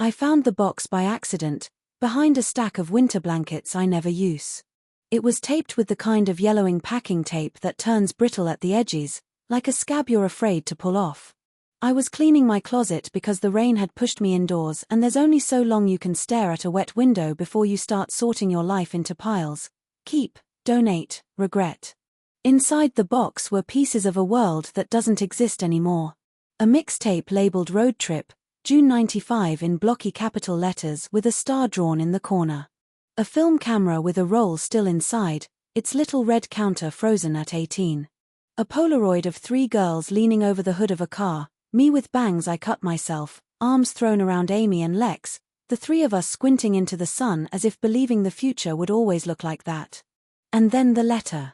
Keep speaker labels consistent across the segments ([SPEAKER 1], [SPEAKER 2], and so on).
[SPEAKER 1] I found the box by accident, behind a stack of winter blankets I never use. It was taped with the kind of yellowing packing tape that turns brittle at the edges, like a scab you're afraid to pull off. I was cleaning my closet because the rain had pushed me indoors, and there's only so long you can stare at a wet window before you start sorting your life into piles. Keep, donate, regret. Inside the box were pieces of a world that doesn't exist anymore. A mixtape labeled Road Trip, June 95 in blocky capital letters with a star drawn in the corner. A film camera with a roll still inside, its little red counter frozen at 18. A Polaroid of 3 girls leaning over the hood of a car, me with bangs I cut myself, arms thrown around Amy and Lex, the 3 of us squinting into the sun as if believing the future would always look like that. And then the letter.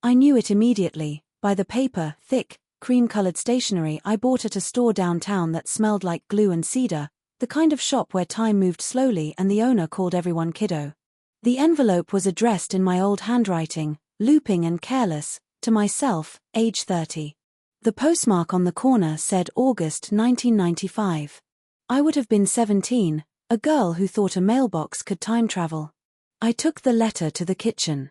[SPEAKER 1] I knew it immediately, by the paper, thick, cream-colored stationery I bought at a store downtown that smelled like glue and cedar, the kind of shop where time moved slowly and the owner called everyone kiddo. The envelope was addressed in my old handwriting, looping and careless, to myself, age 30. The postmark on the corner said August 1995. I would have been 17, a girl who thought a mailbox could time travel. I took the letter to the kitchen.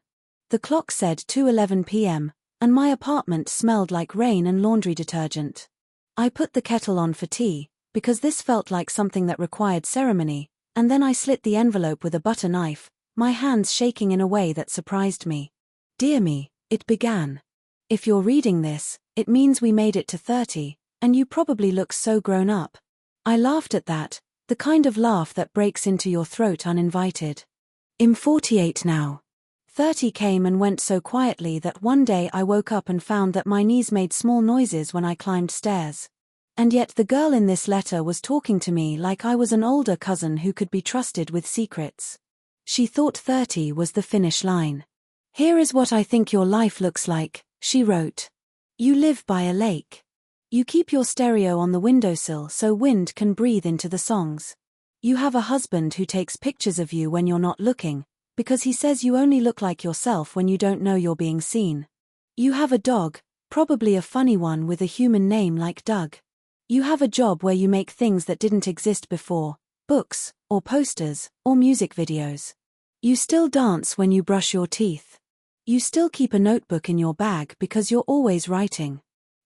[SPEAKER 1] The clock said 2:11 p.m., and my apartment smelled like rain and laundry detergent. I put the kettle on for tea, because this felt like something that required ceremony, and then I slit the envelope with a butter knife, my hands shaking in a way that surprised me. Dear me, it began. If you're reading this, it means we made it to 30, and you probably look so grown up. I laughed at that, the kind of laugh that breaks into your throat uninvited. I'm 48 now. 30 came and went so quietly that one day I woke up and found that my knees made small noises when I climbed stairs. And yet the girl in this letter was talking to me like I was an older cousin who could be trusted with secrets. She thought 30 was the finish line. Here is what I think your life looks like, she wrote. You live by a lake. You keep your stereo on the windowsill so wind can breathe into the songs. You have a husband who takes pictures of you when you're not looking, because he says you only look like yourself when you don't know you're being seen. You have a dog, probably a funny one with a human name like Doug. You have a job where you make things that didn't exist before, books, or posters, or music videos. You still dance when you brush your teeth. You still keep a notebook in your bag because you're always writing.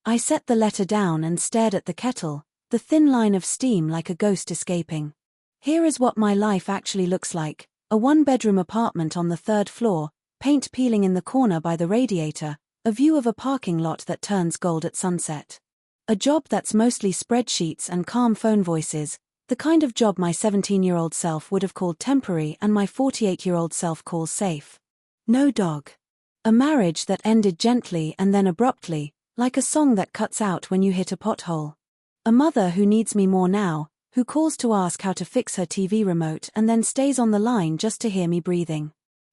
[SPEAKER 1] I set the letter down and stared at the kettle, the thin line of steam like a ghost escaping. Here is what my life actually looks like, a 1-bedroom apartment on the 3rd floor, paint peeling in the corner by the radiator, a view of a parking lot that turns gold at sunset. A job that's mostly spreadsheets and calm phone voices, the kind of job my 17-year-old self would have called temporary and my 48-year-old self calls safe. No dog. A marriage that ended gently and then abruptly, like a song that cuts out when you hit a pothole. A mother who needs me more now, who calls to ask how to fix her TV remote and then stays on the line just to hear me breathing.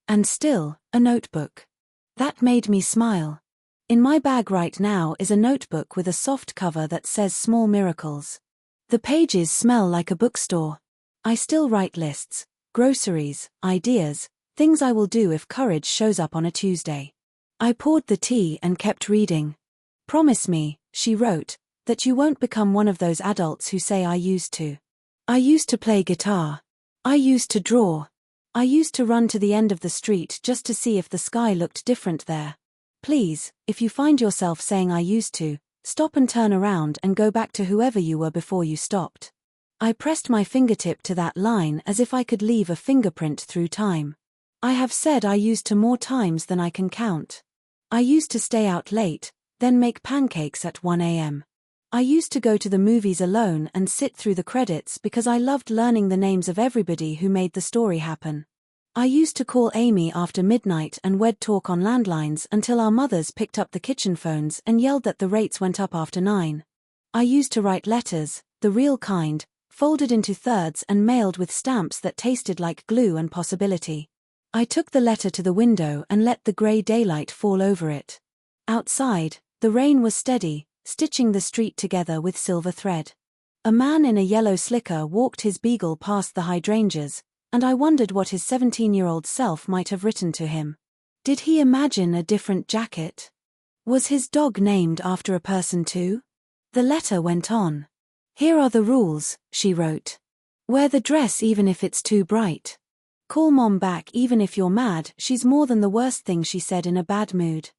[SPEAKER 1] And still, a notebook. That made me smile. In my bag right now is a notebook with a soft cover that says Small Miracles. The pages smell like a bookstore. I still write lists, groceries, ideas, things I will do if courage shows up on a Tuesday. I poured the tea and kept reading. Promise me, she wrote, that you won't become one of those adults who say I used to. I used to play guitar. I used to draw. I used to run to the end of the street just to see if the sky looked different there. Please, if you find yourself saying I used to, stop and turn around and go back to whoever you were before you stopped. I pressed my fingertip to that line as if I could leave a fingerprint through time. I have said I used to more times than I can count. I used to stay out late, then make pancakes at 1 a.m. I used to go to the movies alone and sit through the credits because I loved learning the names of everybody who made the story happen. I used to call Amy after midnight and we'd talk on landlines until our mothers picked up the kitchen phones and yelled that the rates went up after 9. I used to write letters, the real kind, folded into thirds and mailed with stamps that tasted like glue and possibility. I took the letter to the window and let the grey daylight fall over it. Outside, the rain was steady, stitching the street together with silver thread. A man in a yellow slicker walked his beagle past the hydrangeas, and I wondered what his 17-year-old self might have written to him. Did he imagine a different jacket? Was his dog named after a person too? The letter went on. Here are the rules, she wrote. Wear the dress even if it's too bright. Call mom back even if you're mad, she's more than the worst thing she said in a bad mood.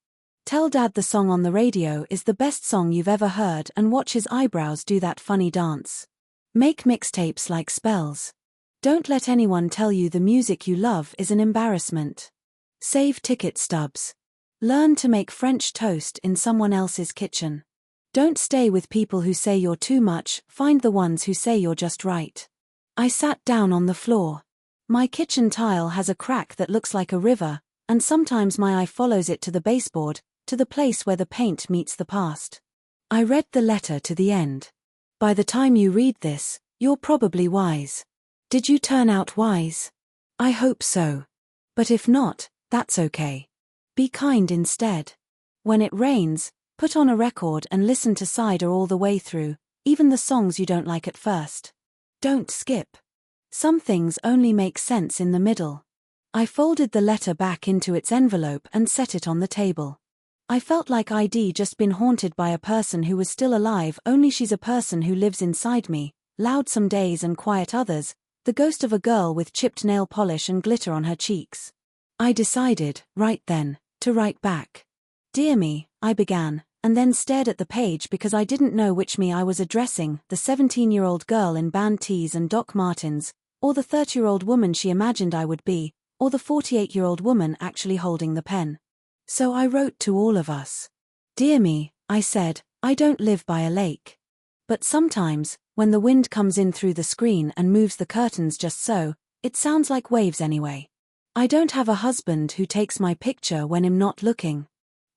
[SPEAKER 1] Tell dad the song on the radio is the best song you've ever heard and watch his eyebrows do that funny dance. Make mixtapes like spells. Don't let anyone tell you the music you love is an embarrassment. Save ticket stubs. Learn to make French toast in someone else's kitchen. Don't stay with people who say you're too much, find the ones who say you're just right. I sat down on the floor. My kitchen tile has a crack that looks like a river, and sometimes my eye follows it to the baseboard, to the place where the paint meets the past. I read the letter to the end. By the time you read this, you're probably wise. Did you turn out wise? I hope so. But if not, that's okay. Be kind instead. When it rains, put on a record and listen to Cider all the way through, even the songs you don't like at first. Don't skip. Some things only make sense in the middle. I folded the letter back into its envelope and set it on the table. I felt like I'd just been haunted by a person who was still alive, only she's a person who lives inside me, loud some days and quiet others, the ghost of a girl with chipped nail polish and glitter on her cheeks. I decided, right then, to write back. Dear me, I began, and then stared at the page because I didn't know which me I was addressing, the 17-year-old girl in band tees and Doc Martens, or the 30-year-old woman she imagined I would be, or the 48-year-old woman actually holding the pen. So I wrote to all of us. Dear me, I said, I don't live by a lake. But sometimes, when the wind comes in through the screen and moves the curtains just so, it sounds like waves anyway. I don't have a husband who takes my picture when I'm not looking.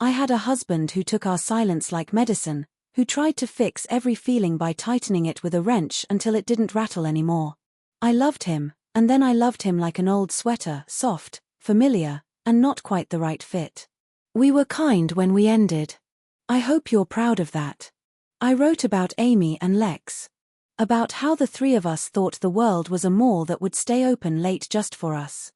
[SPEAKER 1] I had a husband who took our silence like medicine, who tried to fix every feeling by tightening it with a wrench until it didn't rattle anymore. I loved him, and then I loved him like an old sweater, soft, familiar, and not quite the right fit. We were kind when we ended. I hope you're proud of that. I wrote about Amy and Lex. About how the three of us thought the world was a mall that would stay open late just for us.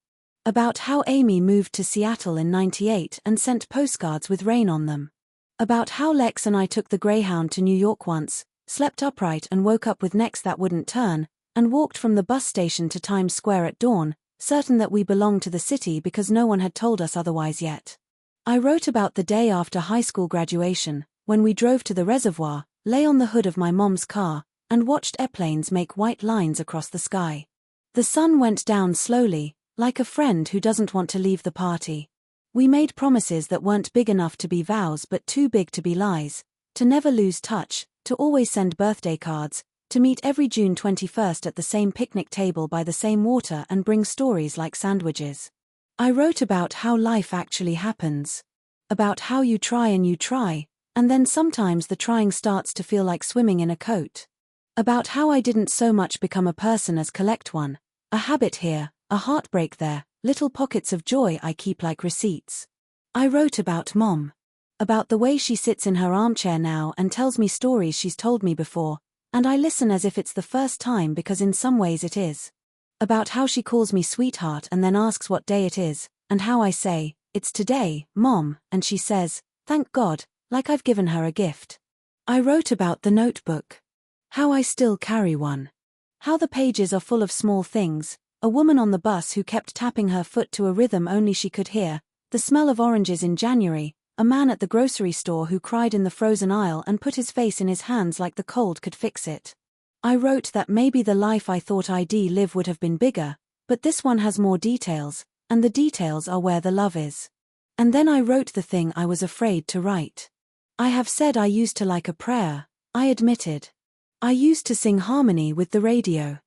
[SPEAKER 1] About how Amy moved to Seattle in '98 and sent postcards with rain on them. About how Lex and I took the Greyhound to New York once, slept upright and woke up with necks that wouldn't turn, and walked from the bus station to Times Square at dawn, certain that we belonged to the city because no one had told us otherwise yet. I wrote about the day after high school graduation, when we drove to the reservoir, lay on the hood of my mom's car, and watched airplanes make white lines across the sky. The sun went down slowly, like a friend who doesn't want to leave the party. We made promises that weren't big enough to be vows but too big to be lies, to never lose touch, to always send birthday cards, to meet every June 21st at the same picnic table by the same water and bring stories like sandwiches. I wrote about how life actually happens. About how you try, and then sometimes the trying starts to feel like swimming in a coat. About how I didn't so much become a person as collect one, a habit here, a heartbreak there, little pockets of joy I keep like receipts. I wrote about Mom. About the way she sits in her armchair now and tells me stories she's told me before, and I listen as if it's the first time because in some ways it is. About how she calls me sweetheart and then asks what day it is, and how I say, it's today, Mom, and she says, thank God, like I've given her a gift. I wrote about the notebook. How I still carry one. How the pages are full of small things, a woman on the bus who kept tapping her foot to a rhythm only she could hear, the smell of oranges in January, a man at the grocery store who cried in the frozen aisle and put his face in his hands like the cold could fix it. I wrote that maybe the life I thought I'd live would have been bigger, but this one has more details, and the details are where the love is. And then I wrote the thing I was afraid to write. I have said I used to like a prayer, I admitted. I used to sing harmony with the radio.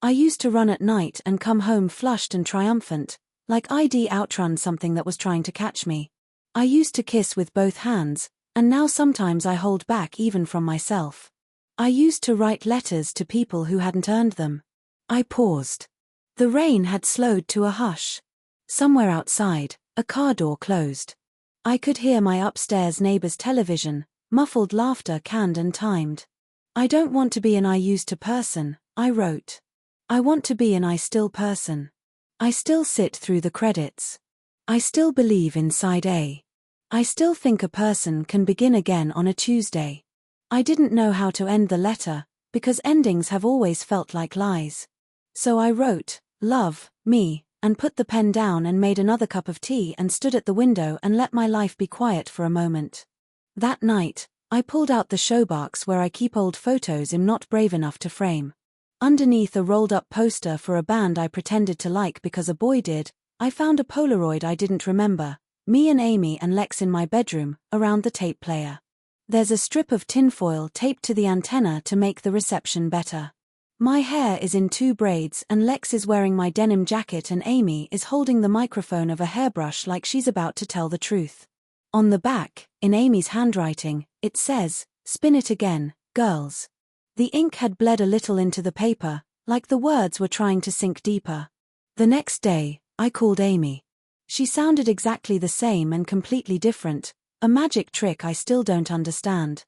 [SPEAKER 1] I used to run at night and come home flushed and triumphant, like I'd outrun something that was trying to catch me. I used to kiss with both hands, and now sometimes I hold back even from myself. I used to write letters to people who hadn't earned them. I paused. The rain had slowed to a hush. Somewhere outside, a car door closed. I could hear my upstairs neighbor's television, muffled laughter canned and timed. I don't want to be an I used to person, I wrote. I want to be an I still person. I still sit through the credits. I still believe in side A. I still think a person can begin again on a Tuesday. I didn't know how to end the letter, because endings have always felt like lies. So I wrote, "Love, me," and put the pen down and made another cup of tea and stood at the window and let my life be quiet for a moment. That night, I pulled out the showbox where I keep old photos I'm not brave enough to frame. Underneath a rolled-up poster for a band I pretended to like because a boy did, I found a Polaroid I didn't remember, me and Amy and Lex in my bedroom, around the tape player. There's a strip of tinfoil taped to the antenna to make the reception better. My hair is in 2 braids and Lex is wearing my denim jacket and Amy is holding the microphone of a hairbrush like she's about to tell the truth. On the back, in Amy's handwriting, it says, "Spin it again, girls." The ink had bled a little into the paper, like the words were trying to sink deeper. The next day, I called Amy. She sounded exactly the same and completely different, a magic trick I still don't understand.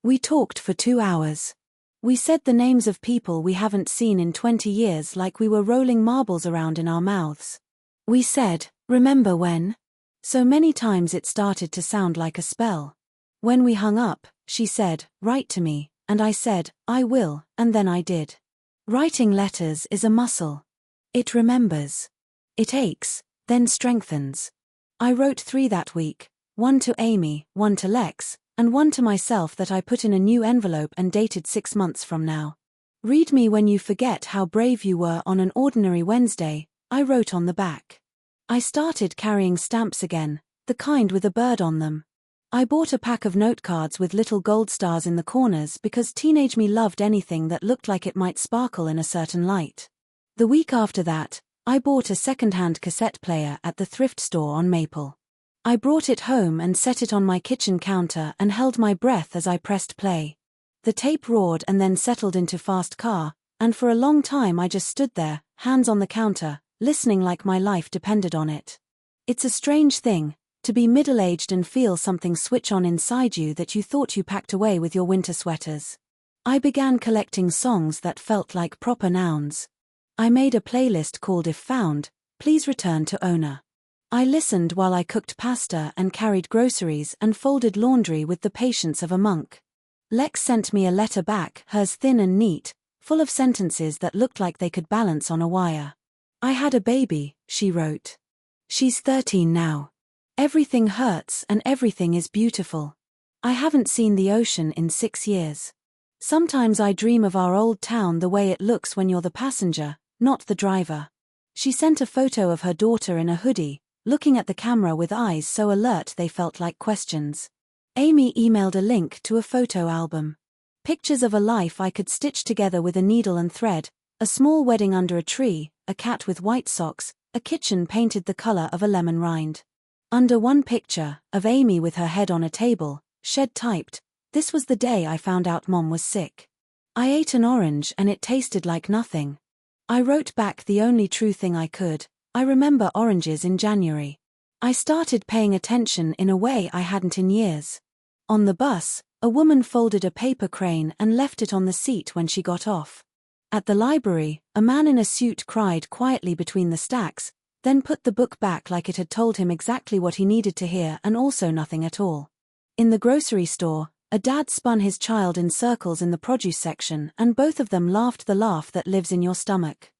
[SPEAKER 1] We talked for 2 hours. We said the names of people we haven't seen in 20 years like we were rolling marbles around in our mouths. We said, "Remember when?" So many times it started to sound like a spell. When we hung up, she said, "Write to me," and I said, "I will," and then I did. Writing letters is a muscle. It remembers. It aches, then strengthens. I wrote 3 that week, 1 to Amy, 1 to Lex, and 1 to myself that I put in a new envelope and dated 6 months from now. "Read me when you forget how brave you were on an ordinary Wednesday," I wrote on the back. I started carrying stamps again, the kind with a bird on them. I bought a pack of note cards with little gold stars in the corners because teenage me loved anything that looked like it might sparkle in a certain light. The week after that, I bought a second-hand cassette player at the thrift store on Maple. I brought it home and set it on my kitchen counter and held my breath as I pressed play. The tape roared and then settled into fast car, and for a long time I just stood there, hands on the counter, listening like my life depended on it. It's a strange thing, to be middle-aged and feel something switch on inside you that you thought you packed away with your winter sweaters. I began collecting songs that felt like proper nouns. I made a playlist called If Found, Please Return to Owner. I listened while I cooked pasta and carried groceries and folded laundry with the patience of a monk. Lex sent me a letter back, hers thin and neat, full of sentences that looked like they could balance on a wire. "I had a baby," she wrote. "She's 13 now. Everything hurts and everything is beautiful. I haven't seen the ocean in 6 years. Sometimes I dream of our old town the way it looks when you're the passenger, not the driver." She sent a photo of her daughter in a hoodie, looking at the camera with eyes so alert they felt like questions. Amy emailed a link to a photo album. Pictures of a life I could stitch together with a needle and thread, a small wedding under a tree, a cat with white socks, a kitchen painted the color of a lemon rind. Under one picture, of Amy with her head on a table, Shed typed, "This was the day I found out Mom was sick. I ate an orange and it tasted like nothing." I wrote back the only true thing I could, "I remember oranges in January." I started paying attention in a way I hadn't in years. On the bus, a woman folded a paper crane and left it on the seat when she got off. At the library, a man in a suit cried quietly between the stacks, then put the book back like it had told him exactly what he needed to hear and also nothing at all. In the grocery store, a dad spun his child in circles in the produce section and both of them laughed the laugh that lives in your stomach.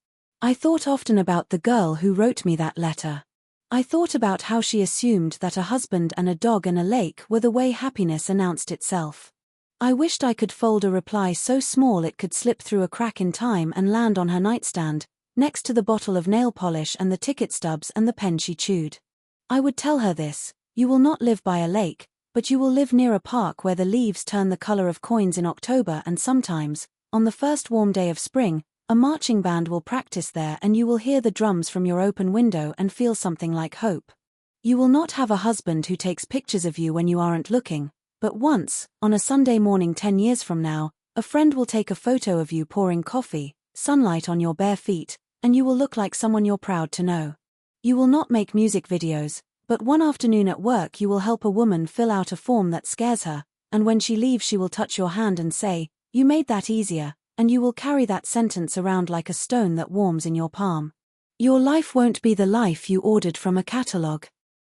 [SPEAKER 1] I thought often about the girl who wrote me that letter. I thought about how she assumed that a husband and a dog and a lake were the way happiness announced itself. I wished I could fold a reply so small it could slip through a crack in time and land on her nightstand, next to the bottle of nail polish and the ticket stubs and the pen she chewed. I would tell her this: "You will not live by a lake, but you will live near a park where the leaves turn the color of coins in October and sometimes, on the first warm day of spring, a marching band will practice there and you will hear the drums from your open window and feel something like hope. You will not have a husband who takes pictures of you when you aren't looking, but once, on a Sunday morning 10 years from now, a friend will take a photo of you pouring coffee, sunlight on your bare feet, and you will look like someone you're proud to know. You will not make music videos, but one afternoon at work you will help a woman fill out a form that scares her, and when she leaves she will touch your hand and say, 'You made that easier,' and you will carry that sentence around like a stone that warms in your palm. Your life won't be the life you ordered from a catalogue.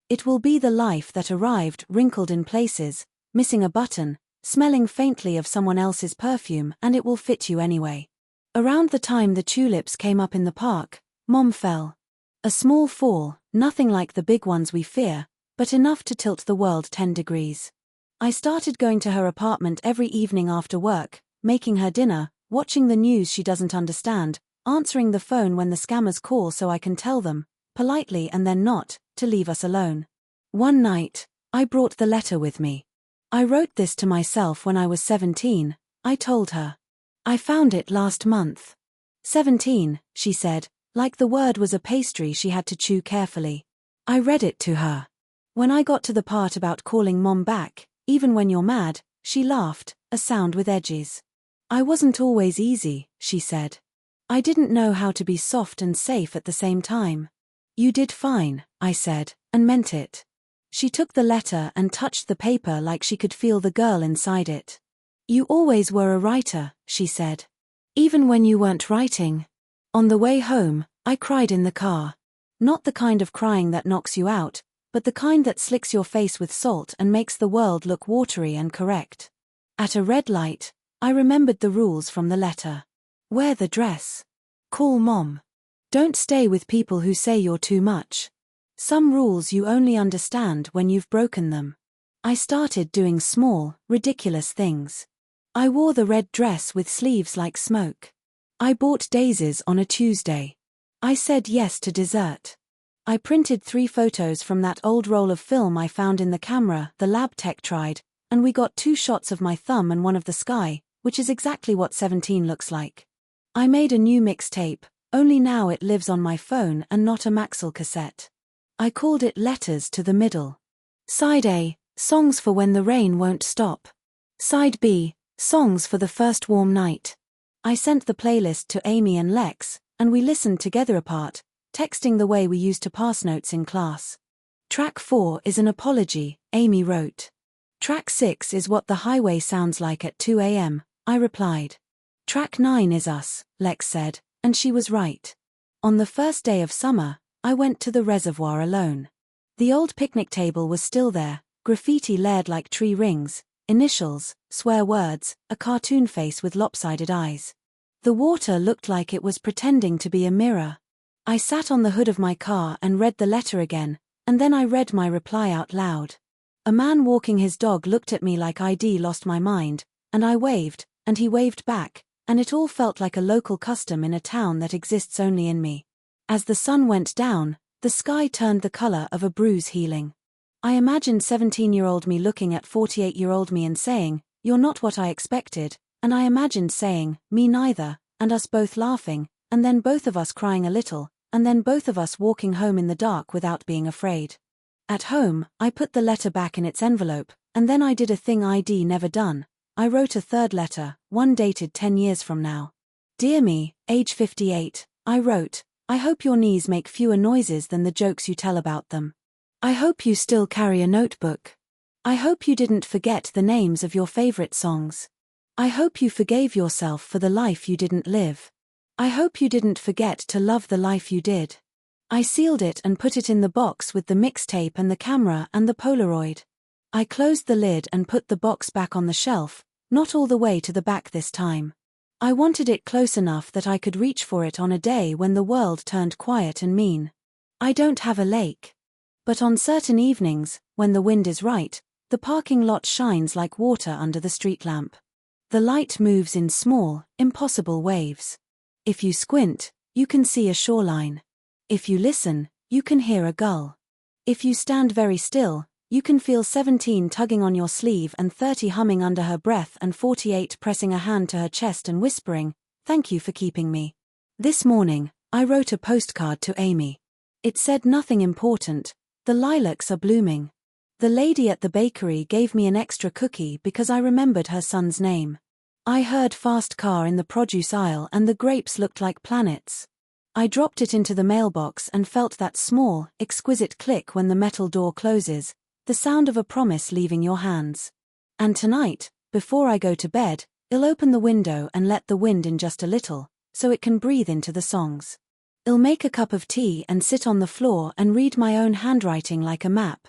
[SPEAKER 1] It will be the life that arrived wrinkled in places, missing a button, smelling faintly of someone else's perfume, and it will fit you anyway. Around the time the tulips came up in the park, Mom fell. A small fall, nothing like the big ones we fear, but enough to tilt the world 10 degrees. I started going to her apartment every evening after work, making her dinner, watching the news she doesn't understand, answering the phone when the scammers call so I can tell them, politely and then not, to leave us alone. One night, I brought the letter with me. I wrote this to myself when I was 17, I told her. I found it last month. 17, she said, like the word was a pastry she had to chew carefully. I read it to her. When I got to the part about calling Mom back, even when you're mad, she laughed, a sound with edges. I wasn't always easy, she said. I didn't know how to be soft and safe at the same time. You did fine, I said, and meant it. She took the letter and touched the paper like she could feel the girl inside it. You always were a writer, she said. Even when you weren't writing. On the way home, I cried in the car. Not the kind of crying that knocks you out, but the kind that slicks your face with salt and makes the world look watery and correct. At a red light, I remembered the rules from the letter. Wear the dress. Call Mom. Don't stay with people who say you're too much. Some rules you only understand when you've broken them. I started doing small, ridiculous things. I wore the red dress with sleeves like smoke. I bought daisies on a Tuesday. I said yes to dessert. I printed 3 photos from that old roll of film I found in the camera the lab tech tried, and we got 2 shots of my thumb and one of the sky, which is exactly what 17 looks like. I made a new mixtape, only now it lives on my phone and not a Maxell cassette. I called it Letters to the Middle. Side A, Songs for When the Rain Won't Stop. Side B, Songs for the First Warm Night. I sent the playlist to Amy and Lex, and we listened together apart, texting the way we used to pass notes in class. Track 4 is an apology, Amy wrote. Track 6 is what the highway sounds like at 2 a.m., I replied. Track 9 is us, Lex said, and she was right. On the first day of summer, I went to the reservoir alone. The old picnic table was still there, graffiti layered like tree rings, initials, swear words, a cartoon face with lopsided eyes. The water looked like it was pretending to be a mirror. I sat on the hood of my car and read the letter again, and then I read my reply out loud. A man walking his dog looked at me like I'd lost my mind, and I waved, and he waved back, and it all felt like a local custom in a town that exists only in me. As the sun went down, the sky turned the color of a bruise healing. I imagined 17-year-old me looking at 48-year-old me and saying, "You're not what I expected," and I imagined saying, "Me neither," and us both laughing, and then both of us crying a little, and then both of us walking home in the dark without being afraid. At home, I put the letter back in its envelope, and then I did a thing I'd never done. I wrote a third letter, one dated 10 years from now. Dear me, age 58, I wrote, I hope your knees make fewer noises than the jokes you tell about them. I hope you still carry a notebook. I hope you didn't forget the names of your favorite songs. I hope you forgave yourself for the life you didn't live. I hope you didn't forget to love the life you did. I sealed it and put it in the box with the mixtape and the camera and the Polaroid. I closed the lid and put the box back on the shelf, not all the way to the back this time. I wanted it close enough that I could reach for it on a day when the world turned quiet and mean. I don't have a lake. But on certain evenings, when the wind is right, the parking lot shines like water under the street lamp. The light moves in small, impossible waves. If you squint, you can see a shoreline. If you listen, you can hear a gull. If you stand very still, you can feel 17 tugging on your sleeve and 30 humming under her breath and 48 pressing a hand to her chest and whispering, "Thank you for keeping me." This morning, I wrote a postcard to Amy. It said nothing important. The lilacs are blooming. The lady at the bakery gave me an extra cookie because I remembered her son's name. I heard fast car in the produce aisle and the grapes looked like planets. I dropped it into the mailbox and felt that small, exquisite click when the metal door closes, the sound of a promise leaving your hands. And tonight, before I go to bed, I'll open the window and let the wind in just a little, so it can breathe into the songs. I'll make a cup of tea and sit on the floor and read my own handwriting like a map.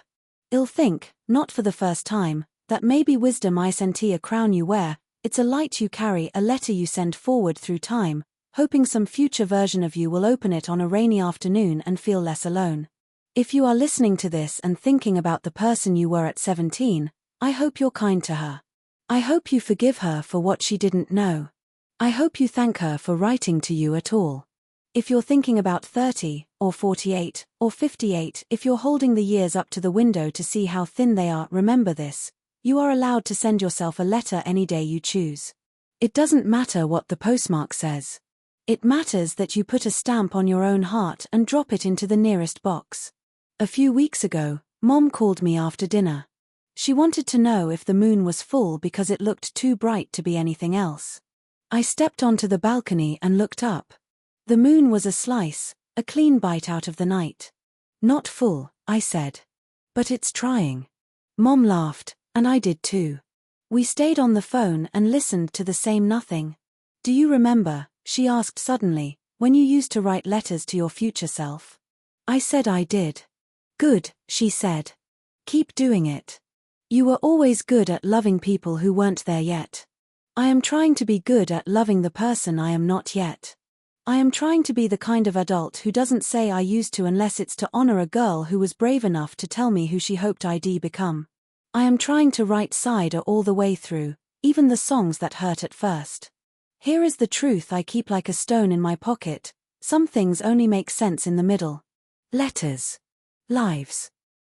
[SPEAKER 1] I'll think, not for the first time, that maybe wisdom isn't a crown you wear, it's a light you carry, a letter you send forward through time, hoping some future version of you will open it on a rainy afternoon and feel less alone. If you are listening to this and thinking about the person you were at 17, I hope you're kind to her. I hope you forgive her for what she didn't know. I hope you thank her for writing to you at all. If you're thinking about 30, or 48, or 58, if you're holding the years up to the window to see how thin they are, remember this: you are allowed to send yourself a letter any day you choose. It doesn't matter what the postmark says. It matters that you put a stamp on your own heart and drop it into the nearest box. A few weeks ago, Mom called me after dinner. She wanted to know if the moon was full because it looked too bright to be anything else. I stepped onto the balcony and looked up. The moon was a slice, a clean bite out of the night. Not full, I said. But it's trying. Mom laughed, and I did too. We stayed on the phone and listened to the same nothing. Do you remember, she asked suddenly, when you used to write letters to your future self? I said I did. Good, she said. Keep doing it. You were always good at loving people who weren't there yet. I am trying to be good at loving the person I am not yet. I am trying to be the kind of adult who doesn't say I used to unless it's to honor a girl who was brave enough to tell me who she hoped I'd become. I am trying to write cider all the way through, even the songs that hurt at first. Here is the truth I keep like a stone in my pocket: some things only make sense in the middle. Letters. Lives.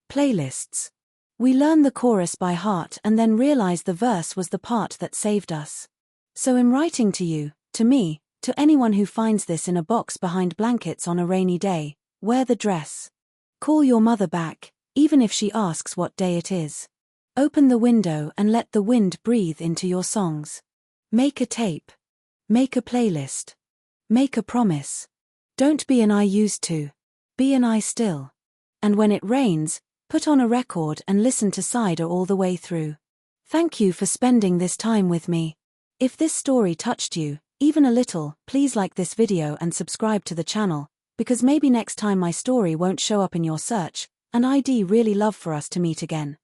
[SPEAKER 1] Playlists. We learn the chorus by heart and then realize the verse was the part that saved us. So I'm writing to you, to me, to anyone who finds this in a box behind blankets on a rainy day: wear the dress. Call your mother back, even if she asks what day it is. Open the window and let the wind breathe into your songs. Make a tape. Make a playlist. Make a promise. Don't be an I used to. Be an I still. And when it rains, put on a record and listen to cider all the way through. Thank you for spending this time with me. If this story touched you, even a little, please like this video and subscribe to the channel, because maybe next time my story won't show up in your search, and I'd really love for us to meet again.